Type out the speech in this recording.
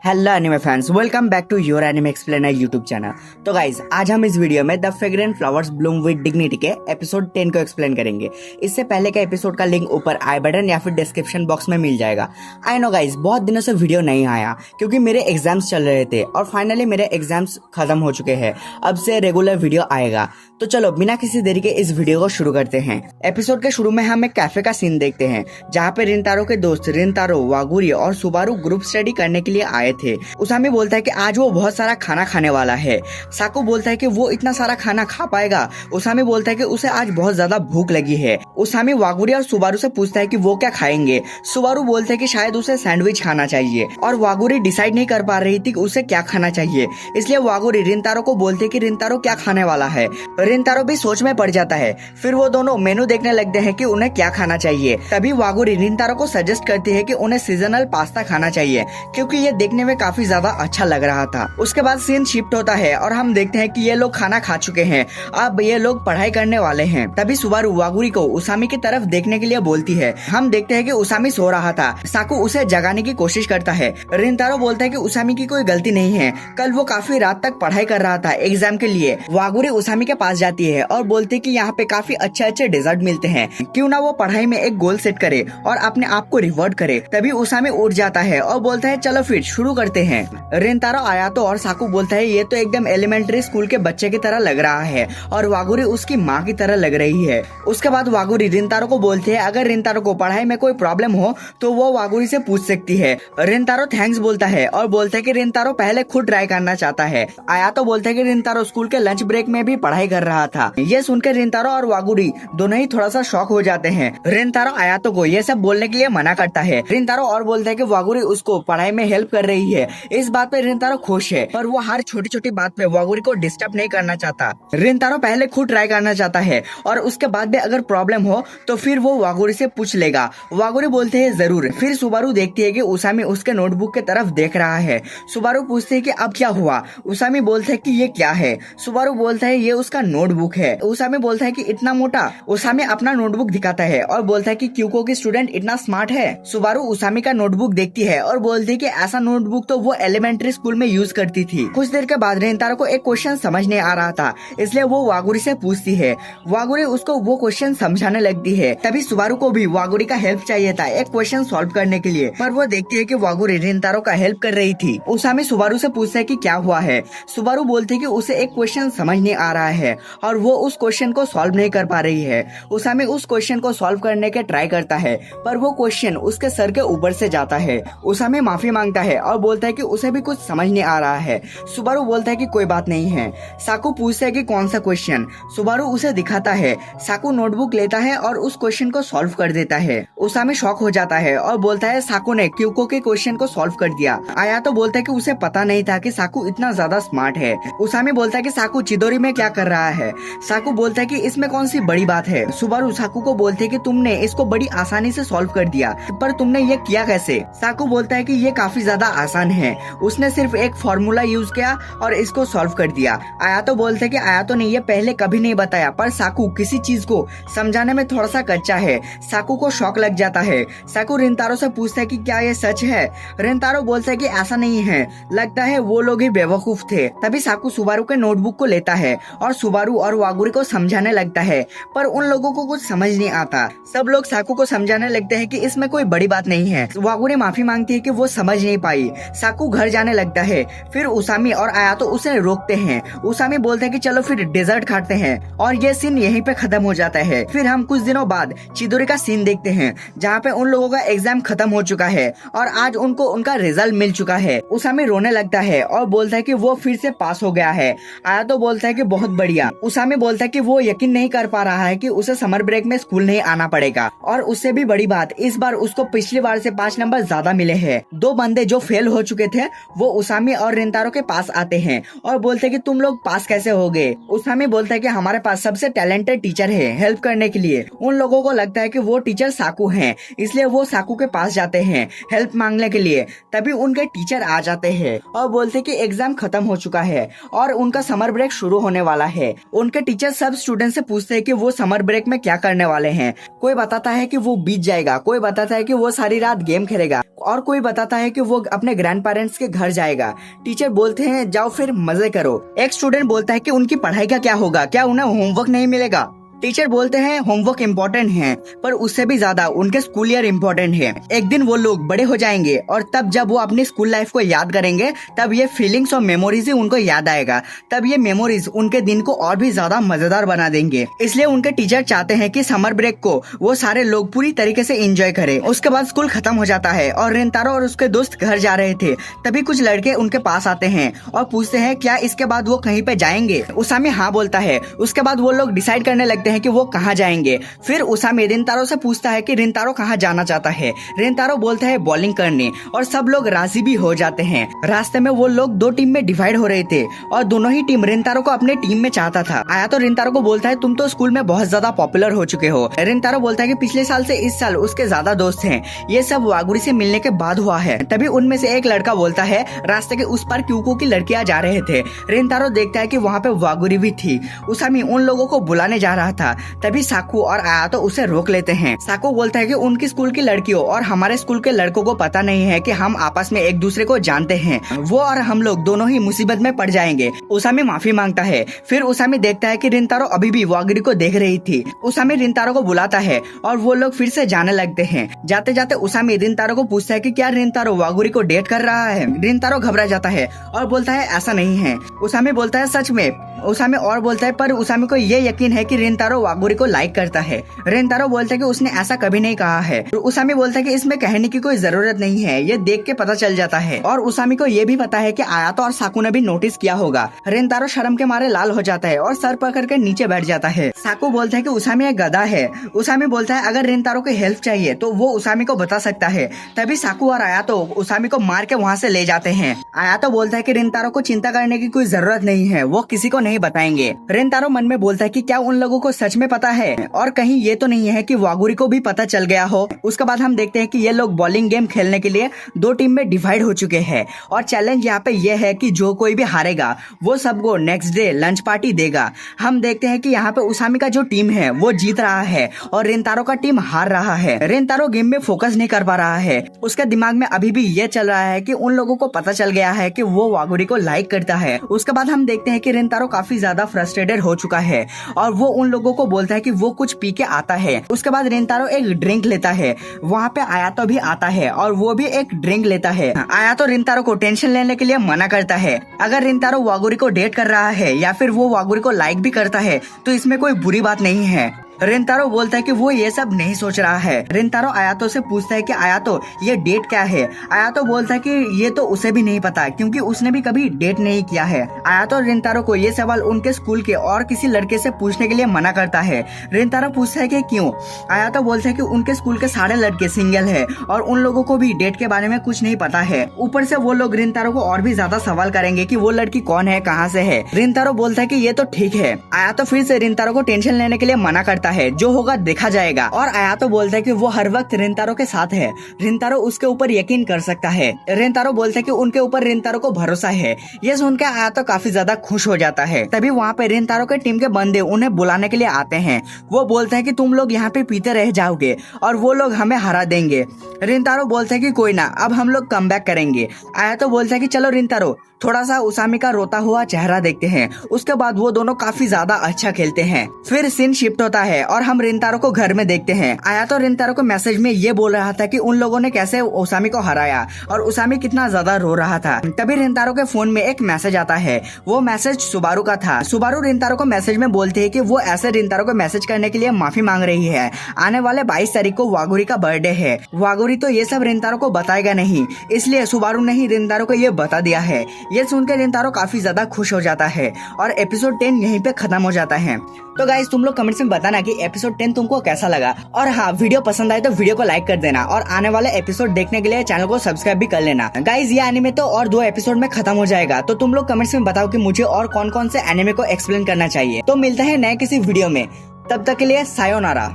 Hello anime fans, welcome back to your anime explainer YouTube channel. तो guys आज हम इस वीडियो में the fragrant flowers bloom with dignity के episode 10 को एक्सप्लेन करेंगे। इससे पहले का एपिसोड का लिंक ऊपर आई बटन या फिर डिस्क्रिप्शन बॉक्स में मिल जाएगा। आई नो गाइज बहुत दिनों से वीडियो नहीं आया क्योंकि मेरे एग्जाम्स चल रहे थे और फाइनली मेरे एग्जाम्स खत्म हो चुके हैं। अब से रेगुलर वीडियो आएगा। तो चलो बिना किसी देरी के इस वीडियो को शुरू करते हैं। एपिसोड के शुरू में हम एक कैफे का सीन देखते हैं जहाँ पे रिंतारो के दोस्त रिंतारो, वागुरी और सुबारू ग्रुप स्टडी करने के लिए आए थे। उसामी बोलता है कि आज वो बहुत सारा खाना खाने वाला है। साकू बोलता है कि वो इतना सारा खाना खा पाएगा। उसामी बोलता है कि उसे आज बहुत ज्यादा भूख लगी है। उसामी वागुरी और सुबारू से पूछता है कि वो क्या खाएंगे। सुबारू बोलते है कि शायद उसे सैंडविच खाना चाहिए और वागुरी डिसाइड नहीं कर पा रही थी कि उसे क्या खाना चाहिए। इसलिए वागुरी रिंतारो को बोलते है कि रिंतारो क्या खाने वाला है। रिंतारो भी सोच में पड़ जाता है। फिर वो दोनों मेनू देखने लगते हैं कि उन्हें क्या खाना चाहिए। तभी वागुरी रिंतारो को सजेस्ट करती है कि उन्हें सीजनल पास्ता खाना चाहिए क्योंकि ये देखने में काफी ज्यादा अच्छा लग रहा था। उसके बाद सीन शिफ्ट होता है और हम देखते हैं कि ये लोग खाना खा चुके हैं। अब ये लोग पढ़ाई करने वाले हैं। तभी सुबारू वागुरी को उसामी की तरफ देखने के लिए बोलती है। हम देखते हैं कि उसामी सो रहा था। साकू उसे जगाने की कोशिश करता है। रिंतारो बोलता है कि उसामी की कोई गलती नहीं है, कल वो काफी रात तक पढ़ाई कर रहा था एग्जाम के लिए। वागुरी उसामी के पास जाती है और बोलती है कि यहाँ पे काफी अच्छे अच्छे डेजर्ट मिलते हैं, क्यों ना वो पढ़ाई में एक गोल सेट करे और अपने आप को रिवॉर्ड करे। तभी उसामी उठ जाता है और बोलता है चलो फिर शुरू करते हैं। रिंतारो आयातो और साकू बोलता है ये तो एकदम एलिमेंट्री स्कूल के बच्चे की तरह लग रहा है और वागुरी उसकी माँ की तरह लग रही है। उसके बाद वागुरी रिंतारो को बोलती है अगर रिंतारो को पढ़ाई में कोई प्रॉब्लम हो तो वो वागुरी से पूछ सकती है। रिंतारो थैंक्स बोलता है और बोलता है कि रिंतारो पहले खुद ट्राई करना चाहता है। आयातो बोलता है कि रिंतारो स्कूल के लंच ब्रेक में भी पढ़ाई कर रहा था। ये सुनकर रिंतारो और वागुरी दोनों ही थोड़ा सा शॉक हो जाते हैं। रिंतारो आयातो को ये सब बोलने के लिए मना करता है। रिंतारो और बोलता है कि वागुरी उसको पढ़ाई में हेल्प कर रही है। इस बात पे रिंतारो खुश है पर वो हर छोटी छोटी बात पे वागुरी को डिस्टर्ब नहीं करना चाहता। रिंतारो पहले खुद ट्राई करना चाहता है और उसके बाद भी अगर प्रॉब्लम हो तो फिर वो वागुरी से पूछ लेगा। वागुरी बोलते हैं जरूर। फिर सुबारू देखती है कि उसामी उसके नोटबुक के तरफ देख रहा है। सुबारू पूछते है कि अब क्या हुआ। उसामी बोलता है कि ये क्या है। सुबारू बोलता है ये उसका नोटबुक है। उसामी बोलता है कि इतना मोटा। उसामी अपना नोटबुक दिखाता है और बोलता है कि क्यूको की स्टूडेंट इतना स्मार्ट है। सुबारू उसामी का नोटबुक देखती है और बोलती है कि ऐसा नोटबुक तो वो एलिमेंट्री स्कूल में यूज करती थी। कुछ देर के बाद रिंतारो को एक क्वेश्चन समझ नहीं आ रहा था, इसलिए वो वागुरी से पूछती है। वागुरी उसको वो क्वेश्चन समझाने लगती है। तभी सुबारू को भी वागुरी का हेल्प चाहिए था एक क्वेश्चन सॉल्व करने के लिए, पर वो देखती है कि वागुरी रिंतारो का हेल्प कर रही थी। उसामी सुबारू से पूछता है कि क्या हुआ है। सुबारू बोलती है कि उसे एक क्वेश्चन समझ नहीं आ रहा है और वो उस क्वेश्चन को सॉल्व नहीं कर पा रही है। उसामी उस क्वेश्चन को सॉल्व करने के ट्राई करता है पर वो क्वेश्चन उसके सर के ऊपर से जाता है। उसामी माफी मांगता है और बोलता है कि उसे भी कुछ समझ नहीं आ रहा है। सुबारू बोलता है कि कोई बात नहीं है। साकू पूछता है कि कौन सा क्वेश्चन। सुबारू उसे दिखाता है। साकू नोटबुक लेता है और उस क्वेश्चन को सॉल्व कर देता है। उसामी शॉक हो जाता है और बोलता है साकू ने क्यूको के क्वेश्चन को सॉल्व कर दिया। आयातो बोलता है कि उसे पता नहीं था कि साकू इतना ज्यादा स्मार्ट है। उसामी बोलता है कि साकू चिदोरी में क्या कर रहा है। साकू बोलता है कि इसमें कौन सी बड़ी बात है। सुबारू साकू को बोलते है कि तुमने इसको बड़ी आसानी से सॉल्व कर दिया, पर तुमने ये किया कैसे। साकू बोलता है कि ये काफी ज्यादा आसान है, उसने सिर्फ एक फॉर्मूला यूज किया और इसको सॉल्व कर दिया। आयातो बोलते है कि आयातो ने ये पहले कभी नहीं बताया, पर साकू किसी चीज को समझाने में थोड़ा सा कच्चा है। साकू को शॉक लग जाता है। साकू रिंतारो से पूछता है कि क्या ये सच है। रिंतारो बोलता है कि ऐसा नहीं है, लगता है वो लोग ही बेवकूफ थे। तभी साकू सुबारू के नोटबुक को लेता है और सुबारू और वागुरी को समझाने लगता है, पर उन लोगों को कुछ समझ नहीं आता। सब लोग साकू को समझाने लगते हैं कि इसमें कोई बड़ी बात नहीं है। वागुरी माफी मांगती है कि वो समझ नहीं पाई। साकू घर जाने लगता है। फिर उसामी और आयातो उसे रोकते हैं। उसामी बोलते हैं कि चलो फिर डेजर्ट खाते हैं और ये सीन यहीं पे खत्म हो जाता है। फिर हम कुछ दिनों बाद चिदोरी का सीन देखते हैं जहाँ पे उन लोगों का एग्जाम खत्म हो चुका है और आज उनको उनका रिजल्ट मिल चुका है। उसामी रोने लगता है और बोलता है कि वो फिर से पास हो गया है। आयातो बोलता है कि बहुत बढ़िया। उसामी बोलता है कि वो यकीन नहीं कर पा रहा है कि उसे समर ब्रेक में स्कूल नहीं आना पड़ेगा और उससे भी बड़ी बात इस बार उसको पिछली बार से 5 नंबर ज्यादा मिले हैं। 2 बंदे जो फेल हो चुके थे वो उसामी और रिंतारो के पास आते हैं और बोलते हैं कि तुम लोग पास कैसे हो गए। उसामी बोलता है कि हमारे पास सबसे टैलेंटेड टीचर है हेल्प करने के लिए। उन लोगों को लगता है कि वो टीचर साकू हैं, इसलिए वो साकू के पास जाते हैं हेल्प मांगने के लिए। तभी उनके टीचर आ जाते हैं और बोलते हैं कि एग्जाम खत्म हो चुका है और उनका समर ब्रेक शुरू होने वाला है। उनके टीचर सब स्टूडेंट से पूछते हैं कि वो समर ब्रेक में क्या करने वाले हैं। कोई बताता है कि वो बीत जाएगा, कोई बताता है कि वो सारी रात गेम खेलेगा और कोई बताता है कि वो अपने ग्रैंड पेरेंट्स के घर जाएगा। टीचर बोलते हैं जाओ फिर मजे करो। एक स्टूडेंट बोलता है कि उनकी पढ़ाई का क्या होगा, क्या उन्हें होमवर्क नहीं मिलेगा। टीचर बोलते हैं होमवर्क इम्पोर्टेंट है, पर उससे भी ज्यादा उनके स्कूल ईयर इम्पोर्टेंट है। एक दिन वो लोग बड़े हो जाएंगे और तब जब वो अपनी स्कूल लाइफ को याद करेंगे तब ये फीलिंग्स और मेमोरीज ही उनको याद आएगा। तब ये मेमोरीज उनके दिन को और भी ज्यादा मजेदार बना देंगे। इसलिए उनके टीचर चाहते हैं कि समर ब्रेक को वो सारे लोग पूरी तरीके से एंजॉय करें। उसके बाद स्कूल खत्म हो जाता है और रिंतारो और उसके दोस्त घर जा रहे थे। तभी कुछ लड़के उनके पास आते हैं और पूछते हैं क्या इसके बाद वो कहीं पे जाएंगे। उसामी हाँ बोलता है। उसके बाद वो लोग डिसाइड करने लगते हैं कि वो कहाँ जाएंगे। फिर उसामी रिंतारो से पूछता है कि रिंतारो कहाँ जाना चाहता है। रिंतारो बोलता है बॉलिंग करने और सब लोग राजी भी हो जाते हैं। रास्ते में वो लोग दो टीम में डिवाइड हो रहे थे और दोनों ही टीम रिंतारो को अपने टीम में चाहता था। आया तो रिंतारो को बोलता है तुम तो स्कूल में बहुत ज्यादा पॉपुलर हो चुके हो। रिंतारो बोलता है कि पिछले साल से इस साल उसके ज्यादा दोस्त हैं। ये सब वागुरी से मिलने के बाद हुआ है। तभी उनमें से एक लड़का बोलता है रास्ते के उस पार क्यूको की लड़कियां जा रहे थे। रिंतारो देखता है कि वहाँ पे वागुरी भी थी। उसामी उन लोगों को बुलाने जा रहा था। तभी साकू और आयातो उसे रोक लेते हैं। साकू बोलता है कि उनकी स्कूल की लड़कियों और हमारे स्कूल के लड़कों को पता नहीं है कि हम आपस में एक दूसरे को जानते हैं। वो और हम लोग दोनों ही मुसीबत में पड़ जाएंगे। उसामी माफी मांगता है। फिर उसामी देखता है कि रिंतारो अभी भी वागुरी को देख रही थी। उसामी रिंतारो को बुलाता है और वो लोग फिर से जाने लगते हैं। जाते जाते उसामी रिंतारो को पूछता है कि क्या रिंतारो वागुरी को डेट कर रहा है। रिंतारो घबरा जाता है और बोलता है ऐसा नहीं है। उसामी बोलता है सच में। उसामी और बोलता है पर उसामी को ये यकीन है कि रिंतारो वागुरी को लाइक करता है। रिंतारो बोलता है कि उसने ऐसा कभी नहीं कहा है। उसामी बोलता है कि इसमें कहने की कोई जरूरत नहीं है, ये देख के पता चल जाता है। और उसामी को ये भी पता है कि आयातो और साकू ने भी नोटिस किया होगा। रिंतारो शर्म के मारे लाल हो जाता है और सर पकड़ के नीचे बैठ जाता है। साकू बोलता है कि उसामी एक गधा है। उसामी बोलता है अगर रिंतारो को हेल्प चाहिए तो वो उसामी को बता सकता है। तभी साकू और आयातो उसामी को मार के वहाँ से ले जाते हैं। आयातो बोलता है कि रिंतारो को चिंता करने की कोई जरूरत नहीं है, वो किसी को नहीं बताएंगे। रिंतारो मन में बोलता है कि क्या उन लोगों को सच में पता है और कहीं ये तो नहीं है कि वागुरी को भी पता चल गया हो। उसके बाद हम देखते हैं कि ये लोग बॉलिंग गेम खेलने के लिए दो टीम में डिवाइड हो चुके हैं और चैलेंज यहाँ पे ये है कि जो कोई भी हारेगा वो सबको नेक्स्ट डे लंच पार्टी देगा। हम देखते हैं कि यहाँ पे उसामी का जो टीम है वो जीत रहा है और रिंतारो का टीम हार रहा है। रिंतारो गेम में फोकस नहीं कर पा रहा है। उसके दिमाग में अभी भी ये चल रहा है कि उन लोगों को पता चल गया है कि वो वागुरी को लाइक करता है। उसके बाद हम देखते हैं कि रिंतारो काफी ज्यादा फ्रस्ट्रेटेड हो चुका है और वो उन लोगों को बोलता है कि वो कुछ पी के आता है। उसके बाद रिंतारो एक ड्रिंक लेता है। वहाँ पे आयातो भी आता है और वो भी एक ड्रिंक लेता है। आयातो रिंतारो को टेंशन लेने के लिए मना करता है। अगर रिंतारो वागुरी को डेट कर रहा है या फिर वो वागुरी को लाइक भी करता है तो इसमें कोई बुरी बात नहीं है। रिंतारो बोलता है कि वो ये सब नहीं सोच रहा है। रिंतारो आयातो से पूछता है कि आयातो ये डेट क्या है। आयातो बोलता है कि ये तो उसे भी नहीं पता क्योंकि उसने भी कभी डेट नहीं किया है। आयातो रिंतारो को ये सवाल उनके स्कूल के और किसी लड़के से पूछने के लिए मना करता है। रिंतारो पूछता है कि क्यों। आयातो बोलता है कि उनके स्कूल के सारे लड़के सिंगल है और उन लोगों को भी डेट के बारे में कुछ नहीं पता है। ऊपर से वो लोग रिंतारो को और भी ज्यादा सवाल करेंगे कि वो लड़की कौन है, कहाँ से है। रिंतारो बोलता है कि ये तो ठीक है। आयातो फिर से रिंतारो को टेंशन लेने के लिए मना करता है, जो होगा देखा जाएगा। और आयातो बोलता है कि वो हर वक्त रिंतारो के साथ है। रिंतारो उसके ऊपर यकीन कर सकता है। रिंतारो बोलता है कि उनके ऊपर रिंतारो को भरोसा है। ये सुनकर आयातो काफी ज्यादा खुश हो जाता है। तभी वहाँ पे रिंतारो के टीम के बंदे उन्हें बुलाने के लिए आते हैं। वो बोलते हैं कि तुम लोग यहाँ पे पीते रह जाओगे और वो लोग हमें हरा देंगे। रिंतारो बोलता है कि कोई ना, अब हम लोग कम बैक करेंगे। आयातो बोलता है कि चलो रिंतारो थोड़ा सा उसामी का रोता हुआ चेहरा देखते हैं। उसके बाद वो दोनों काफी ज्यादा अच्छा खेलते हैं। फिर सीन शिफ्ट होता है और हम रिंतारो को घर में देखते हैं। आयातो रिंतारो को मैसेज में ये बोल रहा था कि उन लोगों ने कैसे उसामी को हराया और उसामी कितना ज्यादा रो रहा था। तभी रिंतारो के फोन में एक मैसेज आता है। वो मैसेज सुबारू का था। सुबारू रिंतारो को मैसेज में बोलते है कि वो ऐसे रिंतारो को मैसेज करने के लिए माफी मांग रही है। आने वाले 22 तारीख को वागुरी का बर्थडे है। वागुरी तो ये सब रिंतारो को बताएगा नहीं, इसलिए सुबारू ने ही रिंतारो को ये बता दिया है। ये सुनकर रिंतारो काफी ज्यादा खुश हो जाता है और एपिसोड 10 यहीं पे खत्म हो जाता है। तो गाइस तुम लोग कमेंट्स में बताना कि एपिसोड 10 तुमको कैसा लगा। और हाँ, वीडियो पसंद आए तो वीडियो को लाइक कर देना और आने वाले एपिसोड देखने के लिए चैनल को सब्सक्राइब भी कर लेना। गाइस ये एनिमे तो और 2 एपिसोड में खत्म हो जाएगा। तो तुम लोग कमेंट्स में बताओ कि मुझे और कौन कौन से एनिमे को एक्सप्लेन करना चाहिए। तो मिलते हैं नए किसी वीडियो में, तब तक के लिए सायोनारा।